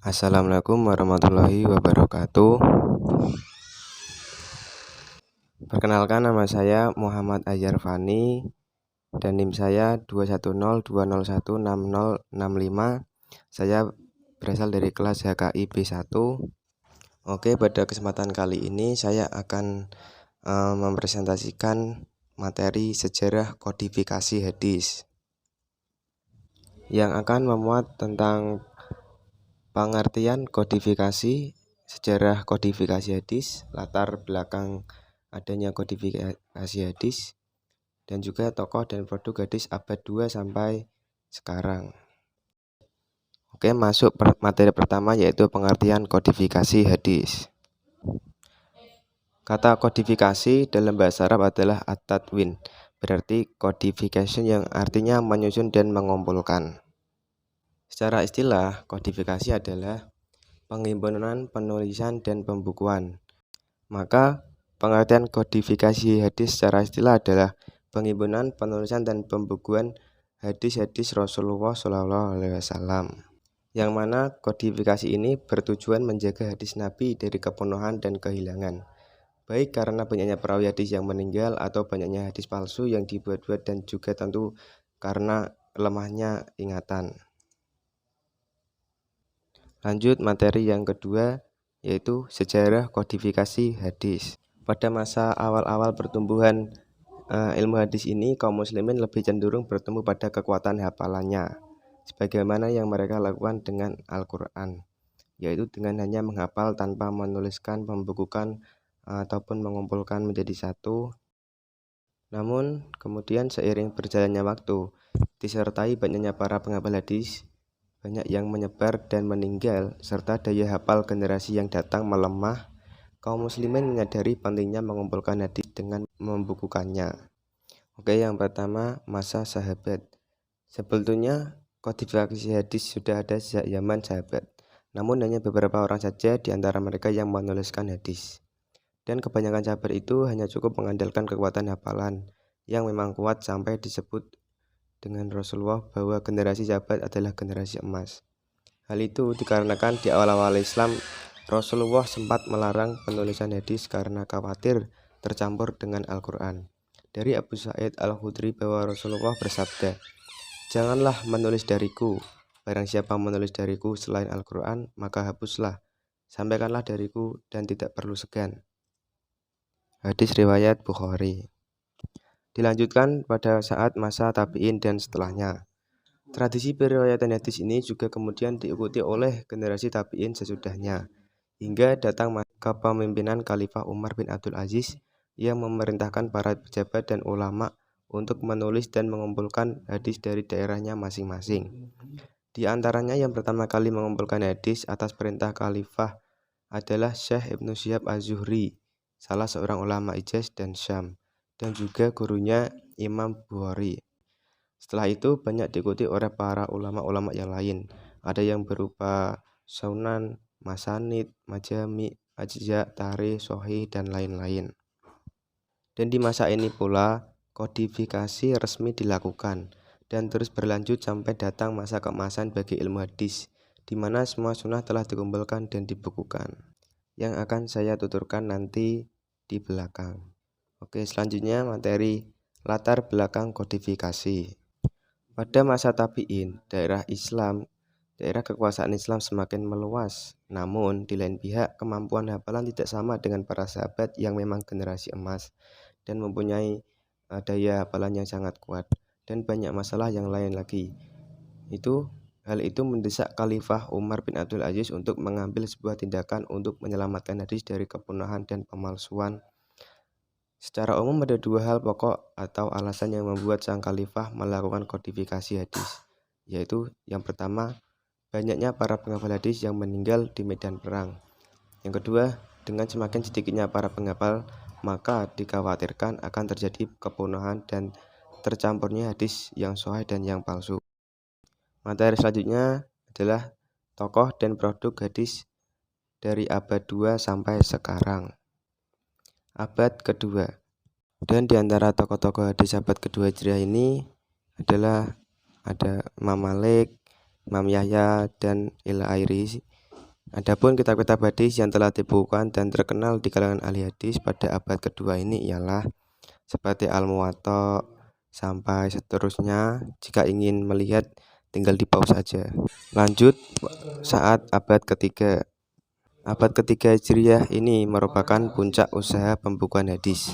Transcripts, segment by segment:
Assalamualaikum warahmatullahi wabarakatuh. Perkenalkan, nama saya Muhammad Ahyar Fani dan NIM saya 21020160065. Saya berasal dari kelas HKI B1. Oke, pada kesempatan kali ini saya akan mempresentasikan materi sejarah kodifikasi hadis yang akan memuat tentang pengertian kodifikasi, sejarah kodifikasi hadis, latar belakang adanya kodifikasi hadis, dan juga tokoh dan produk hadis abad 2 sampai sekarang. Oke, masuk materi pertama, yaitu pengertian kodifikasi hadis. Kata kodifikasi dalam bahasa Arab adalah at-tadwin, berarti codification, yang artinya menyusun dan mengumpulkan. Secara istilah, kodifikasi adalah penghimpunan, penulisan, dan pembukuan. Maka pengertian kodifikasi hadis secara istilah adalah penghimpunan, penulisan, dan pembukuan hadis-hadis Rasulullah SAW. Yang mana kodifikasi ini bertujuan menjaga hadis Nabi dari kepenuhan dan kehilangan, baik karena banyaknya perawi hadis yang meninggal atau banyaknya hadis palsu yang dibuat-buat, dan juga tentu karena lemahnya ingatan. Lanjut materi yang kedua, yaitu sejarah kodifikasi hadis. Pada masa awal-awal pertumbuhan ilmu hadis ini, kaum muslimin lebih cenderung bertemu pada kekuatan hafalannya, sebagaimana yang mereka lakukan dengan Al-Quran, yaitu dengan hanya menghafal tanpa menuliskan, membukukan, ataupun mengumpulkan menjadi satu. Namun kemudian seiring berjalannya waktu, disertai banyaknya para penghafal hadis, banyak yang menyebar dan meninggal, serta daya hafal generasi yang datang melemah, kaum muslimin menyadari pentingnya mengumpulkan hadis dengan membukukannya. Oke, yang pertama, masa sahabat. Sebetulnya kodifikasi hadis sudah ada sejak zaman sahabat, namun hanya beberapa orang saja di antara mereka yang menuliskan hadis. Dan kebanyakan sahabat itu hanya cukup mengandalkan kekuatan hafalan yang memang kuat, sampai disebut dengan Rasulullah bahwa generasi sahabat adalah generasi emas. Hal itu dikarenakan di awal-awal Islam, Rasulullah sempat melarang penulisan hadis karena khawatir tercampur dengan Al-Quran. Dari Abu Sa'id Al-Khudri bahwa Rasulullah bersabda, "Janganlah menulis dariku, barang siapa menulis dariku selain Al-Quran, maka hapuslah, sampaikanlah dariku dan tidak perlu segan." Hadis riwayat Bukhari. Dilanjutkan pada saat masa tabi'in dan setelahnya. Tradisi periwayatan hadis ini juga kemudian diikuti oleh generasi tabi'in sesudahnya, hingga datang kepemimpinan Khalifah Umar bin Abdul Aziz yang memerintahkan para pejabat dan ulama untuk menulis dan mengumpulkan hadis dari daerahnya masing-masing. Di antaranya yang pertama kali mengumpulkan hadis atas perintah Khalifah adalah Syekh Ibnu Syihab Az-Zuhri, salah seorang ulama Hijaz dan Syam, dan juga gurunya Imam Bukhari. Setelah itu banyak diikuti oleh para ulama-ulama yang lain. Ada yang berupa Sunan, Masanid, Majami, Ajza, Tarikh, Sahih, dan lain-lain. Dan di masa ini pula kodifikasi resmi dilakukan dan terus berlanjut sampai datang masa keemasan bagi ilmu hadis, di mana semua sunnah telah dikumpulkan dan dibukukan, yang akan saya tuturkan nanti di belakang. Oke, selanjutnya materi latar belakang kodifikasi. Pada masa tabi'in, daerah kekuasaan Islam semakin meluas. Namun di lain pihak, kemampuan hafalan tidak sama dengan para sahabat yang memang generasi emas dan mempunyai daya hafalan yang sangat kuat, dan banyak masalah yang lain lagi. Hal itu mendesak Khalifah Umar bin Abdul Aziz untuk mengambil sebuah tindakan untuk menyelamatkan hadis dari kepunahan dan pemalsuan. Secara umum ada dua hal pokok atau alasan yang membuat sang khalifah melakukan kodifikasi hadis, yaitu yang pertama, banyaknya para penghafal hadis yang meninggal di medan perang. Yang kedua, dengan semakin sedikitnya para penghafal, maka dikhawatirkan akan terjadi kepunahan dan tercampurnya hadis yang sahih dan yang palsu. Materi selanjutnya adalah tokoh dan produk hadis dari abad 2 sampai sekarang. Abad kedua. Dan di antara tokoh-tokoh hadis abad kedua Hijriah ini adalah ada Imam Malik, Imam Yahya, dan Il-Airi. Adapun kitab-kitab hadis yang telah dibukukan dan terkenal di kalangan ahli hadis pada abad kedua ini ialah seperti Al-Muwatta sampai seterusnya. Jika ingin melihat tinggal di pause saja. Lanjut saat abad ketiga. Abad ketiga Hijriah ini merupakan puncak usaha pembukuan hadis,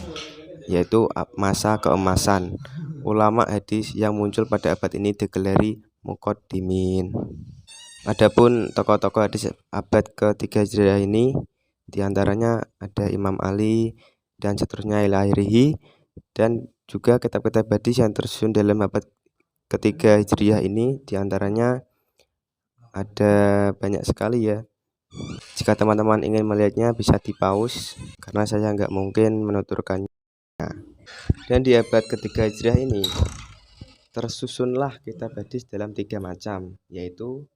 yaitu masa keemasan. Ulama hadis yang muncul pada abad ini digelari muqaddimin. Adapun tokoh-tokoh hadis abad ketiga Hijriah ini diantaranya ada Imam Ali dan seterusnya ila akhirih, dan juga kitab-kitab hadis yang tersusun dalam abad ketiga Hijriah ini diantaranya ada banyak sekali ya. Jika teman-teman ingin melihatnya bisa di pause karena saya nggak mungkin menuturkannya. Dan di abad ketiga Hijriah ini tersusunlah kitab hadis dalam 3 macam, yaitu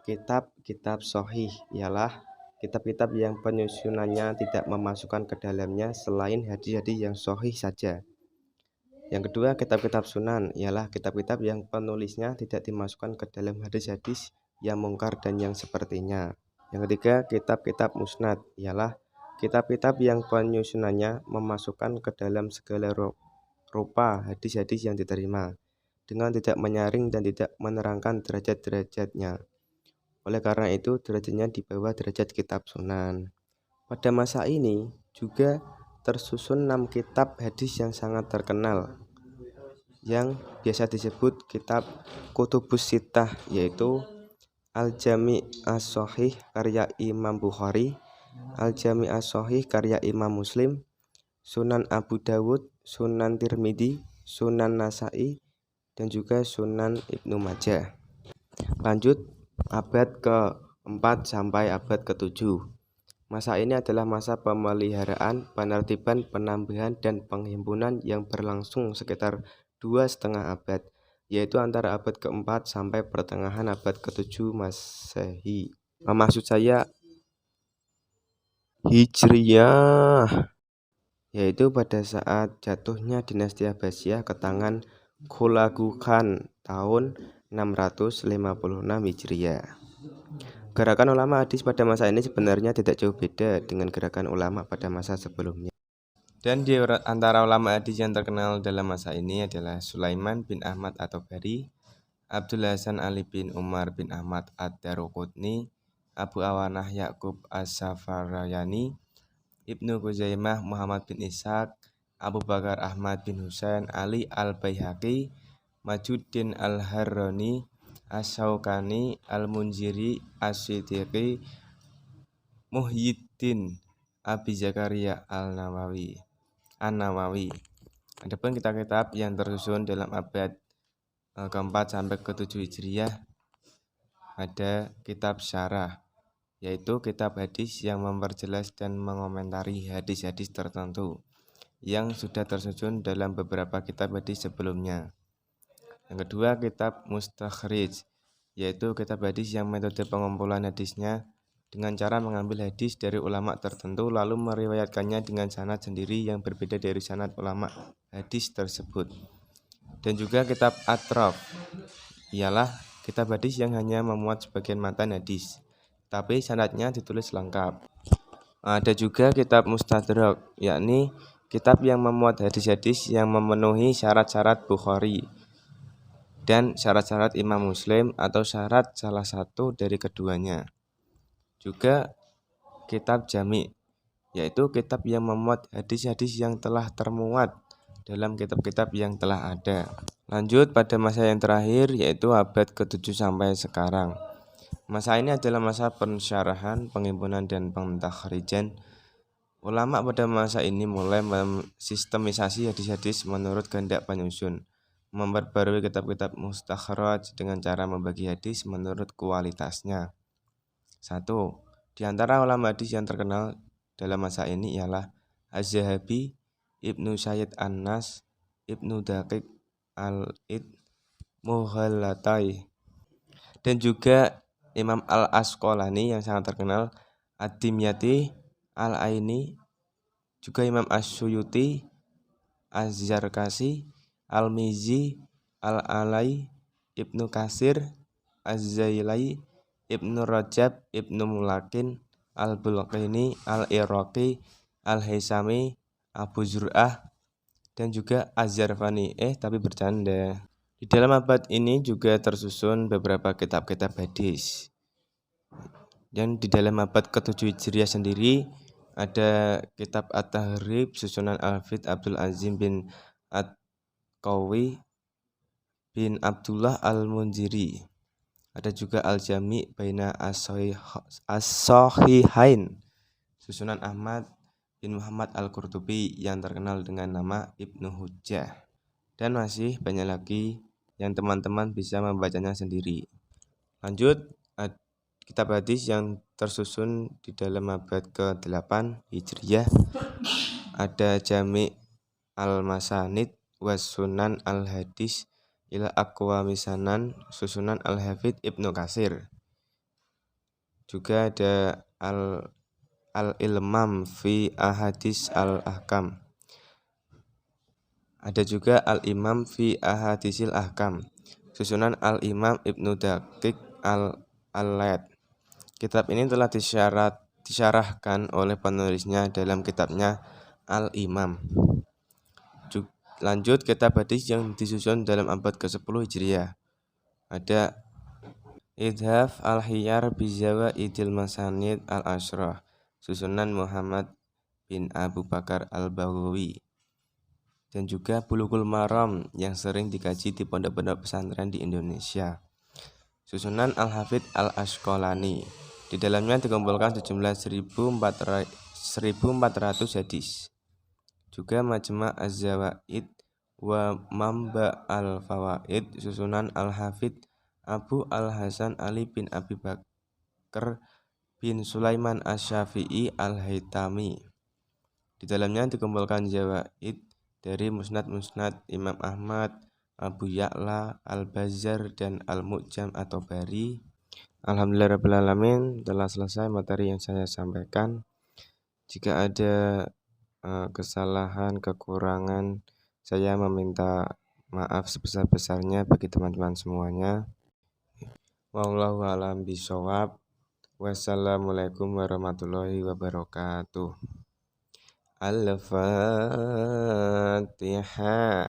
kitab-kitab sahih, ialah kitab-kitab yang penyusunannya tidak memasukkan ke dalamnya selain hadis-hadis yang sahih saja. Yang kedua, kitab-kitab sunan, ialah kitab-kitab yang penulisnya tidak dimasukkan ke dalam hadis-hadis yang mungkar dan yang sepertinya. Yang ketiga, kitab-kitab musnad, ialah kitab-kitab yang penyusunannya memasukkan ke dalam segala rupa hadis-hadis yang diterima, dengan tidak menyaring dan tidak menerangkan derajat-derajatnya. Oleh karena itu, derajatnya di bawah derajat kitab sunan. Pada masa ini juga tersusun 6 kitab hadis yang sangat terkenal, yang biasa disebut kitab Kutubus Sittah, yaitu Al-Jami' As-Shahih karya Imam Bukhari, Al-Jami' As-Shahih karya Imam Muslim, Sunan Abu Dawud, Sunan Tirmidzi, Sunan Nasa'i, dan juga Sunan Ibnu Majah. Lanjut abad ke-4 sampai abad ke-7. Masa ini adalah masa pemeliharaan, penertiban, penambahan, dan penghimpunan yang berlangsung sekitar 2,5 abad, yaitu antara abad ke-4 sampai pertengahan abad ke-7 Masehi. Maksud saya Hijriyah, yaitu pada saat jatuhnya dinasti Abbasiyah ke tangan Hulagu Khan tahun 656 Hijriah. Gerakan ulama hadis pada masa ini sebenarnya tidak jauh beda dengan gerakan ulama pada masa sebelumnya. Dan di antara ulama hadis yang terkenal dalam masa ini adalah Sulaiman bin Ahmad At-Tabari, Abdul Hasan Ali bin Umar bin Ahmad Ad-Daruqutni, Abu Awanah Ya'qub As-Safarayani, Ibnu Khuzaimah Muhammad bin Ishaq, Abu Bakar Ahmad bin Husain Ali Al-Baihaqi, Majuddin Al-Harrani, As-Syaukani, Al-Munziri, As-Siddiqi, Muhyiddin Abi Zakaria An-Nawawi. Adapun kitab-kitab yang tersusun dalam abad ke-4 sampai ke-7 Hijriah ada kitab syarah, yaitu kitab hadis yang memperjelas dan mengomentari hadis-hadis tertentu yang sudah tersusun dalam beberapa kitab hadis sebelumnya. Yang kedua, kitab mustakhrij, yaitu kitab hadis yang metode pengumpulan hadisnya dengan cara mengambil hadis dari ulama tertentu lalu meriwayatkannya dengan sanad sendiri yang berbeda dari sanad ulama hadis tersebut. Dan juga kitab atraf, ialah kitab hadis yang hanya memuat sebagian matan hadis, tapi sanadnya ditulis lengkap. Ada juga kitab mustadrak, yakni kitab yang memuat hadis-hadis yang memenuhi syarat-syarat Bukhari dan syarat-syarat Imam Muslim atau syarat salah satu dari keduanya. Juga kitab jami', yaitu kitab yang memuat hadis-hadis yang telah termuat dalam kitab-kitab yang telah ada. Lanjut pada masa yang terakhir, yaitu abad ke-7 sampai sekarang. Masa ini adalah masa pensyarahan, penghimpunan, dan pentakhrijan. Ulama pada masa ini mulai mensistematisasi hadis-hadis menurut kehendak penyusun, memperbarui kitab-kitab mustakhraj dengan cara membagi hadis menurut kualitasnya. 1. Di antara ulama hadis yang terkenal dalam masa ini ialah Az-Zahabi, Ibnu Sayyid An-Nas, Ibnu Daqiq Al-Id, Muhallatai, dan juga Imam Al-Asqalani yang sangat terkenal, Ad-Dimyati, Al-Aini, juga Imam As-Suyuti, Az-Zarkasi, Al-Mizi, Al-Alai, Ibnu Katsir, Az-Zailai, Ibnu Rajab, Ibnu Mulakin, Al-Bulqini, Al-Iraqi, Al-Haisami, Abu Zur'ah, dan juga Az-Zarfani. Tapi bercanda. Di dalam abad ini juga tersusun beberapa kitab-kitab hadis. Dan di dalam abad ke-7 Hijriah sendiri ada kitab At-Tahrib susunan Al-Hafidz Abdul Azim bin At-Qawi bin Abdullah Al-Munziri. Ada juga Al-Jami' Baina As-Sahihain susunan Ahmad bin Muhammad Al-Qurtubi yang terkenal dengan nama Ibnu Hujjah. Dan masih banyak lagi yang teman-teman bisa membacanya sendiri. Lanjut, kitab hadis yang tersusun di dalam abad ke-8 Hijriah ada Jami' Al-Masanid was Sunan Al-Hadis ila Aqwami Sanan susunan Al-Hafidz Ibnu Katsir. Juga ada Al-Ilmam fi Ahadits Al-Ahkam. Ada juga Al-Imam fi Ahadisil Ahkam susunan Al-Imam Ibnu Daqiq Al-Laid. Kitab ini telah disyarahkan oleh penulisnya dalam kitabnya Al-Imam. Lanjut, kitab hadis yang disusun dalam abad ke-10 Hijriah. Ada Idhaf Al-Hiyar Bizawaidil Masanid Al-Ashrah susunan Muhammad bin Abu Bakar Al-Baghawi. Dan juga Bulughul Maram yang sering dikaji di pondok-pondok pesantren di Indonesia susunan Al-Hafidz Al-Asqalani. Di dalamnya dikumpulkan sejumlah 1400 hadis. Juga Majma' Az-Zawaid wa Mamba Al-Fawaid susunan Al-Hafidz Abu Al-Hasan Ali bin Abi Bakar bin Sulaiman Asy-Syafi'i Al-Haitami. Di dalamnya dikumpulkan zawaid dari musnad-musnad Imam Ahmad, Abu Ya'la, Al-Bazzar, dan Al-Mu'jam atau Bari. Alhamdulillahirrahmanirrahim, telah selesai materi yang saya sampaikan. Jika ada kesalahan, kekurangan, saya meminta maaf sebesar-besarnya bagi teman-teman semuanya. Wallahu a'lam bishawab. Wassalamualaikum warahmatullahi wabarakatuh. Al-Fatihah.